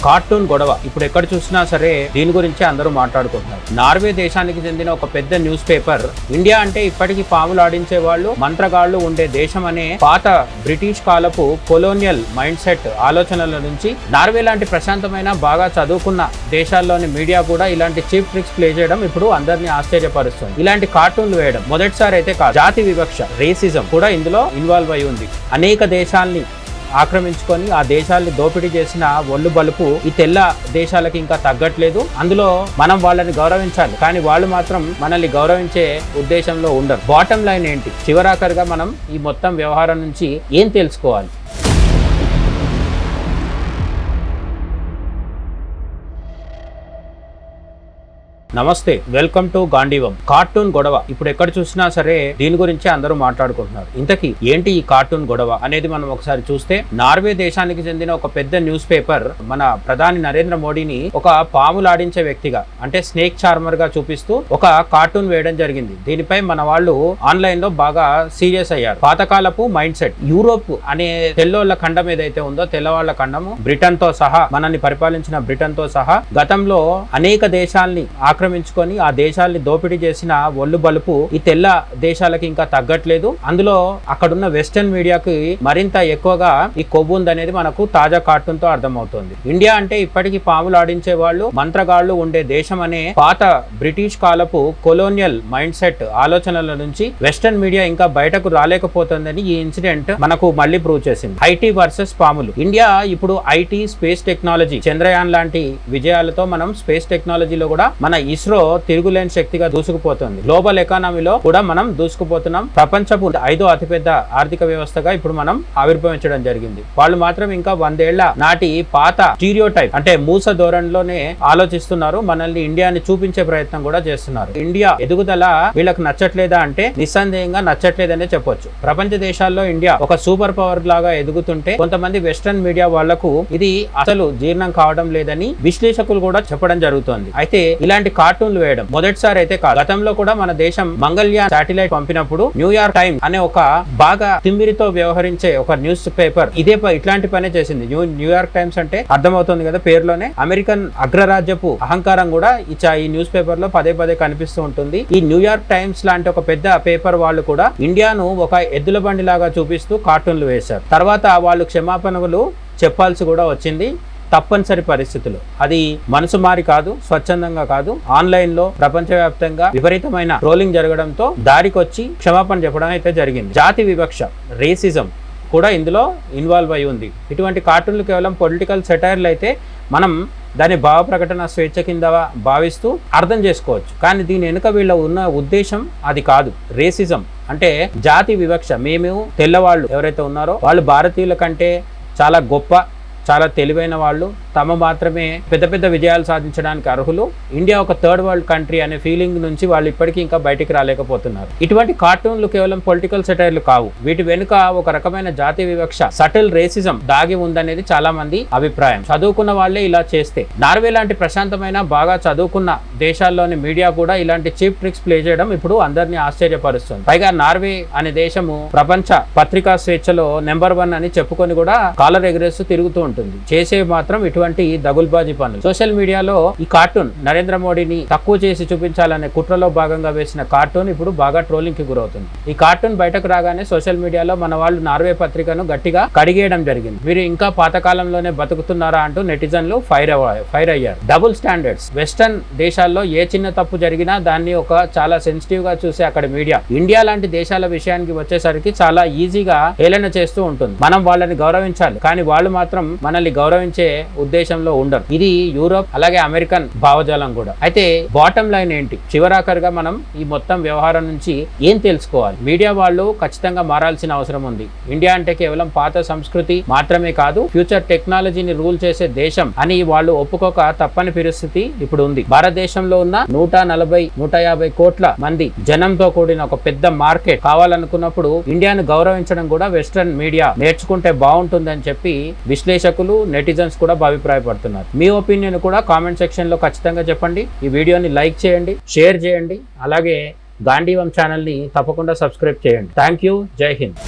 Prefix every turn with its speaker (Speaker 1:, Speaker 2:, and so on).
Speaker 1: Cartoon గొడవ ఇప్పుడు ఎక్కడ చూసినా సరే దీని గురించి అందరూ మాట్లాడుకుంటున్నారు. నార్వే దేశానికి చెందిన ఒక పెద్ద న్యూస్ పేపర్ ఇండియా అంటే ఇప్పటికీ పాములు ఆడించే వాళ్ళు మంత్రగాళ్లు ఉండే దేశం అనే పాత బ్రిటిష్ కాలపు కొలోనియల్ మైండ్ సెట్ ఆలోచనల నుంచి నార్వే లాంటి ప్రశాంతమైన బాగా చదువుకున్న దేశాల్లోని మీడియా కూడా ఇలాంటి చీప్ ట్రిక్స్ ప్లే చేయడం ఇప్పుడు అందరినీ ఆశ్చర్యపరుస్తుంది. ఇలాంటి కార్టూన్లు వేయడం మొదటిసారి అయితే కాదు. జాతి వివక్ష, రేసిజం కూడా ఇందులో ఇన్వాల్వ్ అయి ఉంది. అనేక దేశాల్ని ఆక్రమించుకొని ఆ దేశాల్ని దోపిడీ చేసిన ఒళ్ళు బలుపు ఈ తెల్ల దేశాలకి ఇంకా తగ్గట్లేదు. అందులో మనం వాళ్ళని గౌరవించాలి, కానీ వాళ్ళు మాత్రం మనల్ని గౌరవించే ఉద్దేశంలో ఉండరు. బాటమ్ లైన్ ఏంటి? చివరాఖరిగా మనం ఈ మొత్తం వ్యవహారం నుంచి ఏం తెలుసుకోవాలి? నమస్తే, వెల్కమ్ టు గాంధీవం. కార్టూన్ గొడవ ఇప్పుడు ఎక్కడ చూసినా సరే దీని గురించి అందరూ మాట్లాడుకుంటున్నారు. ఇంతకీ ఏంటి ఈ కార్టూన్ గొడవ అనేది మనం ఒకసారి చూస్తే, నార్వే దేశానికి చెందిన ఒక పెద్ద న్యూస్ పేపర్ మన ప్రధాని నరేంద్ర మోడీని ఒక పాములాడించే వ్యక్తిగా, అంటే స్నేక్ చార్మర్ గా చూపిస్తూ ఒక కార్టూన్ వేయడం జరిగింది. దీనిపై మన వాళ్ళు ఆన్లైన్ లో బాగా సీరియస్ అయ్యారు. పాతకాలపు మైండ్ సెట్, యూరోప్ అనే తెల్లోళ్ల ఖండం ఏదైతే ఉందో, తెల్లవాళ్ల ఖండము, బ్రిటన్ తో సహా, మనల్ని పరిపాలించిన బ్రిటన్ తో సహా గతంలో అనేక దేశాల్ని ఆక్రమించుకొని ఆ దేశాల్ని దోపిడీ చేసిన ఒళ్ళు బలుపు ఈ తెల్ల దేశాలకి ఇంకా తగ్గట్లేదు. అందులో అక్కడున్న వెస్టర్న్ మీడియాకి మరింత ఎక్కువగా ఈ కొవ్వు ఉందనేది మనకు తాజా కార్టూన్ తో అర్థమవుతోంది. ఇండియా అంటే ఇప్పటికీ పాములు ఆడించే వాళ్ళు మంత్రగాళ్లు ఉండే దేశం అనే పాత బ్రిటిష్ కాలపు కొలోనియల్ మైండ్ సెట్ ఆలోచనల నుంచి వెస్టర్న్ మీడియా ఇంకా బయటకు రాలేకపోతుందని ఈ ఇన్సిడెంట్ మనకు మళ్ళీ ప్రూవ్ చేసింది. ఐటీ వర్సెస్ పాములు. ఇండియా ఇప్పుడు ఐటీ, స్పేస్ టెక్నాలజీ, చంద్రయాన్ లాంటి విజయాలతో మనం స్పేస్ టెక్నాలజీలో కూడా మన ఇస్రో తిరుగులేని శక్తిగా దూసుకుపోతుంది. గ్లోబల్ ఎకానమీలో కూడా మనం దూసుకుపోతున్నాం. ప్రపంచపు 5వ అతిపెద్ద ఆర్థిక వ్యవస్థగా ఇప్పుడు మనం ఆవిర్భవించడం జరిగింది. వాళ్ళు మాత్రం ఇంకా 100 ఏళ్ల నాటి పాత స్టీరియోటైప్, అంటే మూస ధోరణిలోనే ఆలోచిస్తున్నారు. మనల్ని ఇండియాని చూపించే ప్రయత్నం కూడా చేస్తున్నారు. ఇండియా ఎదుగుదల వీళ్ళకి నచ్చట్లేదా అంటే నిస్సందేహంగా నచ్చట్లేదనే చెప్పొచ్చు. ప్రపంచ దేశాల్లో ఇండియా ఒక సూపర్ పవర్ లాగా ఎదుగుతుంటే కొంతమంది వెస్టర్న్ మీడియా వాళ్లకు ఇది అసలు జీర్ణం కావడం లేదని విశ్లేషకులు కూడా చెప్పడం జరుగుతోంది. అయితే ఇలాంటి కార్టూన్లు వేయడం మొదటిసారి అయితే కాదు. గతంలో కూడా మన దేశం మంగళ్యాన్ శాటిలైట్ పంపినప్పుడు న్యూయార్క్ టైమ్స్ అనే ఒక బాగా తిమ్మిరితో వ్యవహరించే ఒక న్యూస్ పేపర్ ఇట్లాంటి పనే చేసింది. న్యూయార్క్ టైమ్స్ అంటే అర్థమవుతుంది కదా పేరులోనే. అమెరికన్ అగ్రరాజ్యపు అహంకారం కూడా ఈ న్యూస్ పేపర్ లో పదే పదే కనిపిస్తూ ఉంటుంది. ఈ న్యూయార్క్ టైమ్స్ లాంటి ఒక పెద్ద పేపర్ వాళ్ళు కూడా ఇండియాను ఒక ఎద్దుల బండి లాగా చూపిస్తూ కార్టూన్లు వేశారు. తర్వాత వాళ్ళు క్షమాపణలు చెప్పాల్సి కూడా వచ్చింది. తప్పనిసరి పరిస్థితులు, అది మనసు మారి కాదు, స్వచ్ఛందంగా కాదు, ఆన్లైన్ లో ప్రపంచవ్యాప్తంగా విపరీతమైన ట్రోలింగ్ జరగడంతో దారికొచ్చి క్షమాపణ చెప్పడం అయితే జరిగింది. జాతి వివక్ష, రేసిజం కూడా ఇందులో ఇన్వాల్వ్ అయి ఉంది. ఇటువంటి కార్టూన్లు కేవలం పొలిటికల్ సెటైర్లు అయితే మనం దాని భావ ప్రకటన స్వేచ్ఛ కింద భావిస్తూ అర్థం చేసుకోవచ్చు. కానీ దీని వెనుక వీళ్ళ ఉన్న ఉద్దేశం అది కాదు. రేసిజం అంటే జాతి వివక్ష. మేము తెల్లవాళ్ళు ఎవరైతే ఉన్నారో వాళ్ళు భారతీయుల కంటే చాలా గొప్ప, చాలా తెలివైన వాళ్ళు, తమ మాత్రమే పెద్ద పెద్ద విజయాలు సాధించడానికి అర్హులు, ఇండియా ఒక థర్డ్ వరల్డ్ కంట్రీ అనే ఫీలింగ్ నుంచి వాళ్ళు ఇప్పటికీ ఇంకా బయటికి రాలేకపోతున్నారు. ఇటువంటి కార్టూన్లు కేవలం పొలిటికల్ సెటైర్లు కావు. వీటి వెనుక ఒక రకమైన జాతి వివక్ష, సటిల్ రేసిజం దాగి ఉందనేది చాలా మంది అభిప్రాయం. చదువుకున్న వాళ్లే ఇలా చేస్తే, నార్వే లాంటి ప్రశాంతమైన బాగా చదువుకున్న దేశాల్లోని మీడియా కూడా ఇలాంటి చీప్ ట్రిక్స్ ప్లే చేయడం ఇప్పుడు అందరినీ ఆశ్చర్యపరుస్తుంది. పైగా నార్వే అనే దేశము ప్రపంచ పత్రికా స్వేచ్ఛలో నెంబర్ 1 అని చెప్పుకొని కూడా కాలర్ ఎగరేస్తూ తిరుగుతూ ఉంటుంది. చేసే మాత్రం ఇటువంటి దగుల్బాజీ పనులు. సోషల్ మీడియాలో ఈ కార్టూన్ నరేంద్ర మోడీని తక్కువ చేసి చూపించాలనే కుట్రలో భాగంగా వేసిన కార్టూన్ ఇప్పుడు బాగా ట్రోలింగ్ కి గురవుతుంది. ఈ కార్టూన్ బయటకు రాగానే సోషల్ మీడియాలో మన వాళ్ళు నార్వే పత్రికను గట్టిగా కడిగేయడం జరిగింది. వీరు ఇంకా పాతకాలంలోనే బతుకుతున్నారా అంటూ నెటిజన్లు ఫైర్ అయ్యారు. Double standards. వెస్టర్న్ దేశాల్లో ఏ చిన్న తప్పు జరిగినా దాన్ని ఒక చాలా సెన్సిటివ్ గా చూసే అక్కడ మీడియా ఇండియా లాంటి దేశాల విషయానికి వచ్చేసరికి చాలా ఈజీగా హేళన చేస్తూ ఉంటుంది. మనం వాళ్ళని గౌరవించాలి, కానీ వాళ్ళు మాత్రం మనల్ని గౌరవించే ఉద్దేశంలో ఉండరు. ఇది యూరోప్ అలాగే అమెరికన్ భావజాలం కూడా. అయితే బాటమ్ లైన్ ఏంటి? చివరాఖరిగా మనం ఈ మొత్తం వ్యవహారం నుంచి ఏం తెలుసుకోవాలి? మీడియా వాళ్ళు ఖచ్చితంగా మారాల్సిన అవసరం ఉంది. ఇండియా అంటే కేవలం పాత సంస్కృతి మాత్రమే కాదు, ఫ్యూచర్ టెక్నాలజీని రూల్ చేసే దేశం అని వాళ్ళు ఒప్పుకోక తప్పని పరిస్థితి ఇప్పుడు ఉంది. భారతదేశంలో ఉన్న 140-150 కోట్ల మంది జనంతో కూడిన ఒక పెద్ద మార్కెట్ కావాలనుకున్నప్పుడు ఇండియాను గౌరవించడం కూడా వెస్టర్న్ మీడియా నేర్చుకుంటే బాగుంటుందని చెప్పి విశ్లేషకులు, నెటిజన్స్ కూడా అభిప్రాయపడుతున్నారు. మీ ఒపీనియన్ కూడా కామెంట్ సెక్షన్ లో ఖచ్చితంగా చెప్పండి. ఈ వీడియోని లైక్ చేయండి, షేర్ చేయండి, అలాగే గాంధీవం ఛానల్ ని తప్పకుండా సబ్స్క్రైబ్ చేయండి. Thank you. జై హింద్.